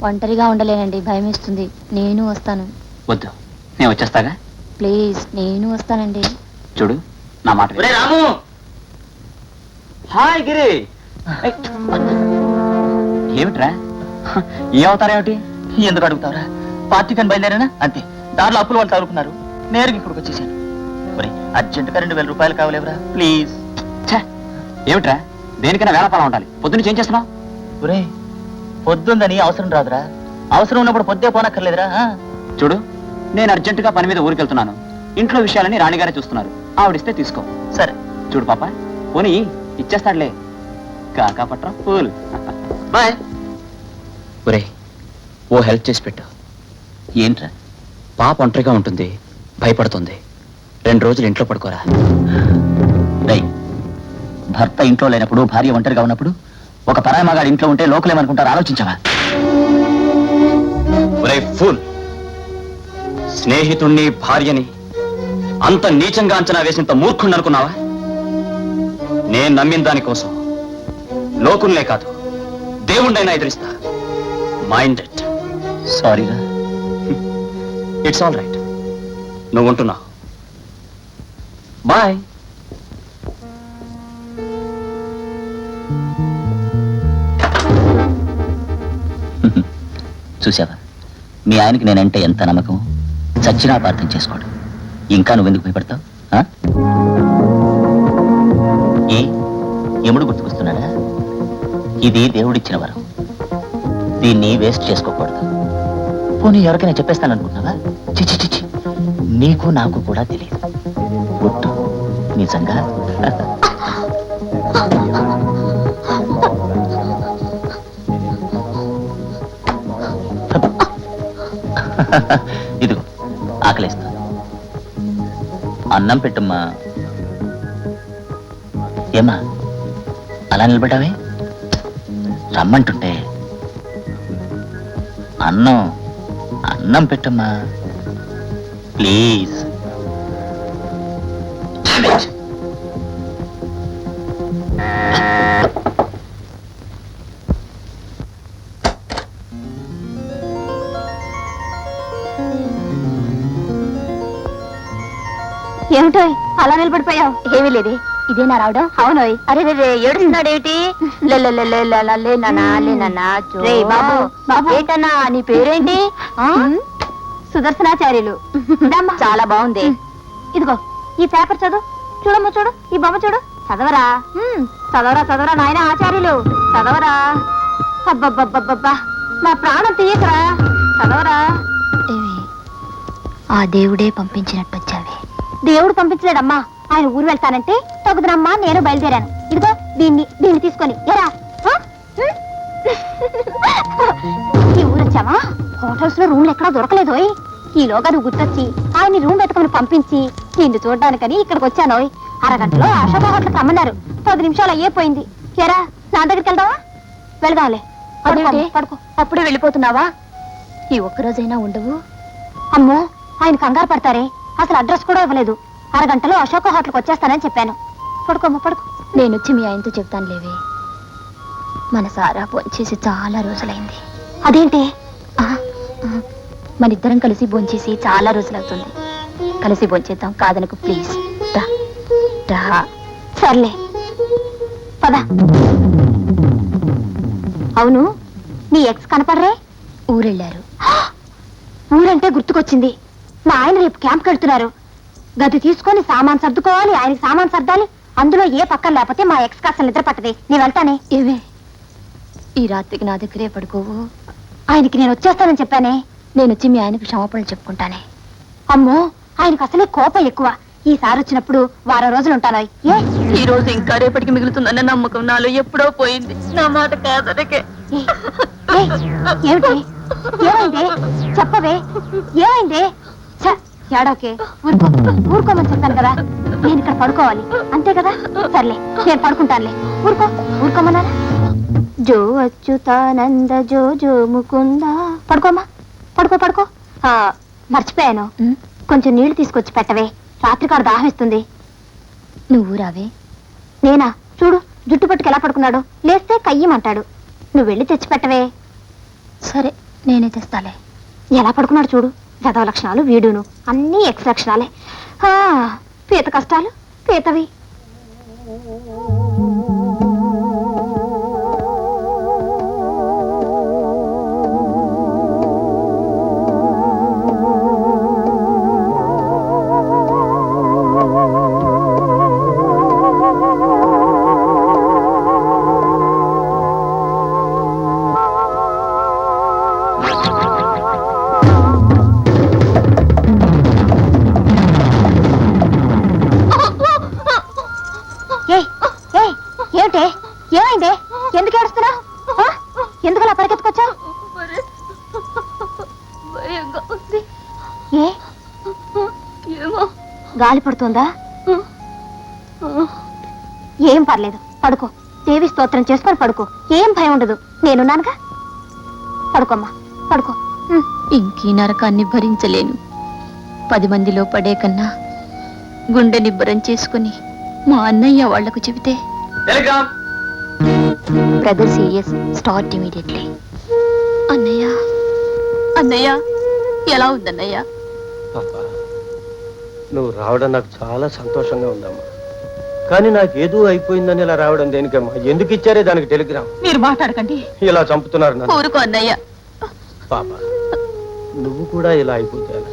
ఒంటరిగా ఉండలేనండి, భయం వేస్తుంది. నేను వస్తాను. వద్దు, నేను వచ్చేస్తాగా. ప్లీజ్, నేను వస్తానండి. చూడు, నా మాట విను. రాము. హాయ్ గిరి. ఏమిట్రా, ఏ అవుతారేమిటి? ఎందుకు అడుగుతావురా? పార్టీకి అని బయలుదేరానా అంతే. దారిలో అప్పులు వాళ్ళు తగులుకున్నారు, నేరుగా ఇక్కడికి వచ్చేసాను. అర్జెంటుగా 2000 రూపాయలు కావాలేవరా ప్లీజ్. ఏమిట్రా, దేనికైనా వేళపాలం ఉండాలి. పొద్దున్న ఏం చేస్తున్నావు? ఒరే, పొద్దుందని అవసరం రాదురా, అవసరం ఉన్నప్పుడు పొద్దే పోనక్కర్లేదురా. చూడు, నేను అర్జెంటుగా పని మీద ఊరికెళ్తున్నాను. ఇంట్లో విషయాలని రాణిగారే చూస్తున్నారు. ఆవిడిస్తే తీసుకో. సరే చూడు పాప, పోనీ ఇచ్చేస్తాడులే. కాకా పట్రా పూలు. బాయ్. ఒరే, ఓ హెల్ప్ చేసి పెట్టు. ఏంట్రా? పాప ఒంటరిగా ఉంటుంది, భయపడుతుంది. 2 రోజులు ఇంట్లో పడుకోరా. భర్త ఇంట్లో లేనప్పుడు, భార్య ఒంటరిగా ఉన్నప్పుడు ఒక పరాయి మగాడు ఇంట్లో ఉంటే లోకలేమనుకుంటారు ఆలోచించావా? ఒరే ఫూల్, స్నేహితుణ్ణి భార్యని అంత నీచంగా అంచనా వేసినంత మూర్ఖుణ్ణి అనుకున్నావా? నేను నమ్మిన దానికోసం లోకుల్నే కాదు, దేవుణ్ణైనా ఎదురిస్తా. Mind it. సారీరా. It's all right. నువ్వు ఉంటున్నావు. బాయ్. చూసావా, మీ ఆయనకి నేనంటే ఎంత నమ్మకం. చచ్చినా అపార్థం చేసుకోడు. ఇంకా నువ్వెందుకు భయపడతావు? ఏ యముడు గుర్తుకొస్తున్నాడా? ఇది దేవుడిచ్చిన వరం, దీన్ని వేస్ట్ చేసుకోకూడదు. పోనీ ఎవరికైనా చెప్పేస్తాననుకుంటున్నావా? చిచి చిచి, నీకు నాకు కూడా తెలియదు. ఒట్టు, నిజంగా. ఇదిగో ఆకలిస్తా, అన్నం పెట్టమ్మా. ఏమ్మా అలా నిలబడ్డావే? రమ్మంటుంటే. అన్నం పెట్టమ్మా ప్లీజ్. ఏమిటో అలా నిలబడిపోయావు? ఏమీ లేదే. ఇదేనా రావడం? అవునోయ్. అరే రే, ఏడుస్తున్నాడేమిటి? ఏటన్నా నీ పేరేంటి? సుదర్శనాచార్యులు. చాలా బాగుంది. ఇదిగో ఈ పేపర్ చదువు. చూడమ్మ చూడు, ఈ బొమ్మ చూడు. చదవరా చదవరా నాయన ఆచార్యులు, చదవరా. అబ్బబ్బబ్బబ్బబ్బా, నా ప్రాణం తీయకరా, చదవరా. ఆ దేవుడే పంపించినట్టు వచ్చావే. దేవుడు పంపించలేదమ్మా, ఆయన ఊరు వెళ్తానంటే తగుదనమ్మా, నేను బయలుదేరాను. ఇదిగో దీన్ని తీసుకొని ఎరా. ఈ ఊరు వచ్చావా? హోటల్స్ లో రూమ్లు ఎక్కడా దొరకలేదు. ఈలోగా నువ్వు గుర్తొచ్చి ఆయన రూమ్ వెతకమని పంపించి నిన్ను చూడడానికని ఇక్కడికి వచ్చాను. అరగంటలో అశోక హోటల్కి రమ్మన్నారు. 10 నిమిషాలు అయ్యేపోయింది. ఎరా, నా దగ్గరికి వెళ్దావా? వెళ్దాంలే. పడుకో. అప్పుడే వెళ్ళిపోతున్నావా? ఈ ఒక్కరోజైనా ఉండవు? అమ్మో, ఆయన కంగారు పడతారే. అసలు అడ్రస్ కూడా ఇవ్వలేదు. అరగంటలో అశోక హోటల్కి వచ్చేస్తానని చెప్పాను. పడుకోమ్మా, పడుకో. నేను వచ్చి మీ ఆయనతో చెప్తాను లేవే. మన సారా భోంచేసి చాలా రోజులైంది. అదేంటి? మనిద్దరం కలిసి భోంచేసి చాలా రోజులవుతుంది. కలిసి భోంచేద్దాం, కాదనకు ప్లీజ్. సర్లే పద. అవును, నీ ఎక్స్ కనపడరే? ఊరెళ్ళారు. ఊరంటే గుర్తుకొచ్చింది, మా ఆయన రేపు క్యాంప్కి వెళ్తున్నారు. గది తీసుకొని సామాన్ సర్దుకోవాలి, ఆయనకి సామాన్ సర్దాలి. అందులో ఏ పక్కన లేకపోతే మా ఎక్స్ కాస్త నిద్ర పట్టదే. నీ వెళ్తానే. ఏవే, ఈ రాత్రికి నా దగ్గరే పడుకోవు. ఆయనకి నేను వచ్చేస్తానని చెప్పానే. నేను వచ్చి మీ ఆయనకు క్షమాపణలు చెప్పుకుంటానే. అమ్మో, ఆయనకు అసలే కోపం ఎక్కువ. ఈసారి వచ్చినప్పుడు వారం రోజులు ఉంటాను. ఈ రోజు ఇంకా రేపటికి మిగులుతుందన్న నమ్మకం నాలో ఎప్పుడో పోయింది. నా మాట కాదనకే. ఏమిటి? ఏమైంది చెప్పవే, ఏమైంది? ఏడోకే, ఊరుకోమని చెప్పాను కదా. నేను ఇక్కడ పడుకోవాలి అంతే కదా. సర్లే, నేను పడుకుంటానులే. ఊరుకోమన్నా. జో అచ్యుతానంద జో జో ముకుంద. పడుకోమా, పడుకో. మర్చిపోయాను, కొంచెం నీళ్లు తీసుకొచ్చి పెట్టవే. రాత్రికాడు దాహమిస్తుంది. నువ్వు రావే. నేనా? చూడు, జుట్టు పట్టుకు ఎలా పడుకున్నాడు. లేస్తే కయ్యమంటాడు. నువ్వు వెళ్ళి తెచ్చి పెట్టవే. సరే, నేనే తెస్తాలే. ఎలా పడుకున్నాడు చూడు. గదవ లక్షణాలు వీడును, అన్నీ ఎక్స్ లక్షణాలే. పీత కష్టాలు పీతవి. ఏమిటే, ఏమైందే? ఎందుకు ఏడుస్తున్నా? ఎందుకు అలా పరిగెత్తుకొచ్చావు? ఏ గాలి పడుతుందా? ఏం పర్లేదు, పడుకో. దేవి స్తోత్రం చేసుకొని పడుకో. ఏం భయం ఉండదు, నేనున్నానుగా. పడుకోమ్మా, పడుకో. ఇంకీ నరకాన్ని భరించలేను. 10 మందిలో పడే కన్నా గుండె నిబ్బరం చేసుకుని మా అన్నయ్య వాళ్లకు చెబితే, బ్రదర్ సీరియస్, స్టార్ట్ ఇమీడియట్లీ. అన్నయ్య, అన్నయ్య ఎలా ఉందన్నయ్య? పాపా, నువ్వు రావడం నాకు చాలా సంతోషంగా ఉందమ్మా. కానీ నాకేదో అయిపోయిందని ఇలా రావడం దేనికమ్మా? ఎందుకు ఇచ్చారే దానికి టెలిగ్రామ్? మీరు మాట్లాడకండి. ఇలా చంపుతున్నారు నన్ను. ఊరుకో అన్నయ్య. పాప, నువ్వు కూడా ఇలా అయిపోతాను.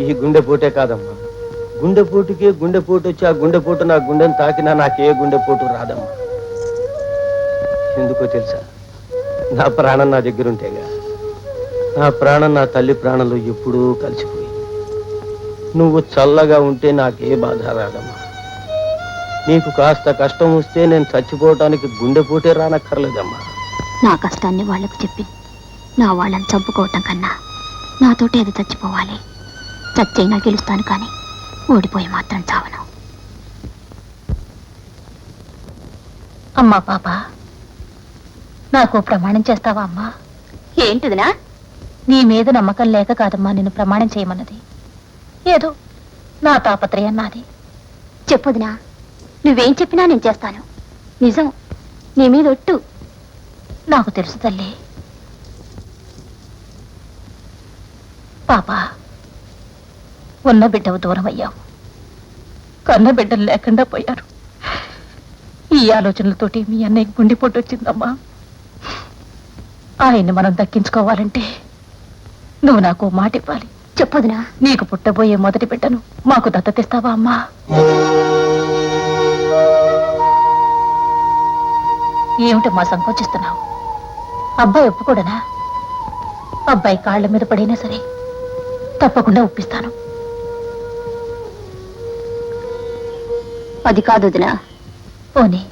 ఈ గుండెపోటే కాదమ్మా, గుండెపోటుకే గుండెపోటు వచ్చి ఆ గుండెపోటు నా గుండెని తాకినా నాకే గుండెపోటు రాదమ్మా. ఎందుకో తెలుసా? నా ప్రాణం నా దగ్గర ఉంటేగా. నా ప్రాణం నా తల్లి ప్రాణంలో ఎప్పుడూ కలిసిపోయి. నువ్వు చల్లగా ఉంటే నాకే బాధ రాదమ్మా. నీకు కాస్త కష్టం వస్తే నేను చచ్చిపోవటానికి గుండెపోటే రానక్కర్లేదమ్మా. నా కష్టాన్ని వాళ్లకు చెప్పి నా వాళ్ళని చంపుకోవటం కన్నా నాతోటి అది చచ్చిపోవాలి. చచ్చైనా గెలుస్తాను, కానీ ఓడిపోయి మాత్రం చావను. అమ్మా పాప, నాకు ప్రమాణం చేస్తావా అమ్మా? ఏంటిదినా? నీ మీద నమ్మకం లేక కాదమ్మా నిన్ను ప్రమాణం చేయమన్నది. ఏదో నా తాపత్రయం నాది. చెప్పుదినా, నువ్వేం చెప్పినా నేను చేస్తాను. నిజం, నీ మీద ఒట్టు. నాకు తెలుసు తల్లి. పాప, ఉన్న బిడ్డవు దూరం అయ్యావు, కన్న బిడ్డలు లేకుండా పోయారు. ఈ ఆలోచనలతోటి మీ అన్నయ్య గుండెపోటు వచ్చిందమ్మా. ఆయన్ని మనం దక్కించుకోవాలంటే నువ్వు నాకు మాట ఇవ్వాలి. చెప్పొదినా. నీకు పుట్టబోయే మొదటి బిడ్డను మాకు దత్తతిస్తావా అమ్మా? ఏమిటమ్మా సంకోచిస్తున్నావు? అబ్బాయి ఒప్పుకోడనా? అబ్బాయి కాళ్ల మీద పడినా సరే తప్పకుండా ఒప్పిస్తాను. అది కాదు వదినా. పోనీ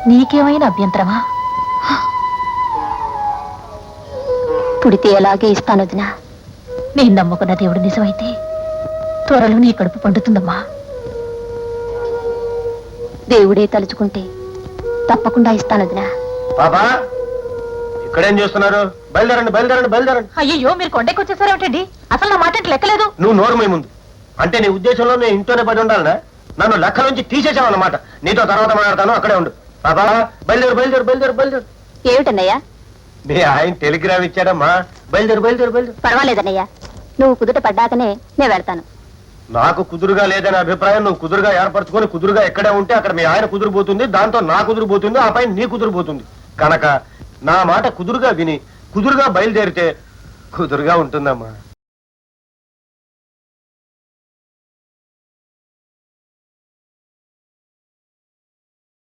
నీకేమైనా అభ్యంతరమా? పుడితే అలాగే ఇస్తాను వదినా. నేను నమ్ముకున్న దేవుడు నిజమైతే త్వరలో నీ కడుపు పండుతుందమ్మా. దేవుడే తలుచుకుంటే తప్పకుండా ఇస్తాను వదినా. పాపా, ఇక్కడేం చేస్తున్నారు? బయలుదేరండి, బయలుదేరండి, బయలుదేరండి. అయ్యో, మీరు కొండెక్కొచ్చేసారేమిటండి? అసలు నా మాట లెక్కలేదు. నువ్వు నోరుమై ముందు. అంటే నీ ఉద్దేశంలో నేను ఇంట్లోనే పడి ఉండాలనా? నన్ను లెక్క నుంచి తీసేసావన్నమాట. నీతో తర్వాత మాట్లాడతాను, అక్కడే ఉండు. బాబా, బయలుదేరు, బయలుదేరు, బయలుదేరు, బయలుదేరు. ఏమిటన్నయ్యా? మీ ఆయన టెలిగ్రామ్ ఇచ్చాడమ్మా. బయలుదేరు, బయలుదేరు, బయలుదేరు. పర్వాలేదన్నయ్యా, నువ్వు కుదుట పడ్డాకనే నేను వెళ్తాను. నాకు కుదురుగా లేదనే అభిప్రాయం నువ్వు కుదురుగా ఏర్పరచుకొని కుదురుగా ఎక్కడే ఉంటే అక్కడ మీ ఆయన కుదురుపోతుంది, దాంతో నా కుదురుపోతుంది, ఆ పైన నీ కుదురుపోతుంది. కనుక నా మాట కుదురుగా విని కుదురుగా బయలుదేరితే కుదురుగా ఉంటుందమ్మా.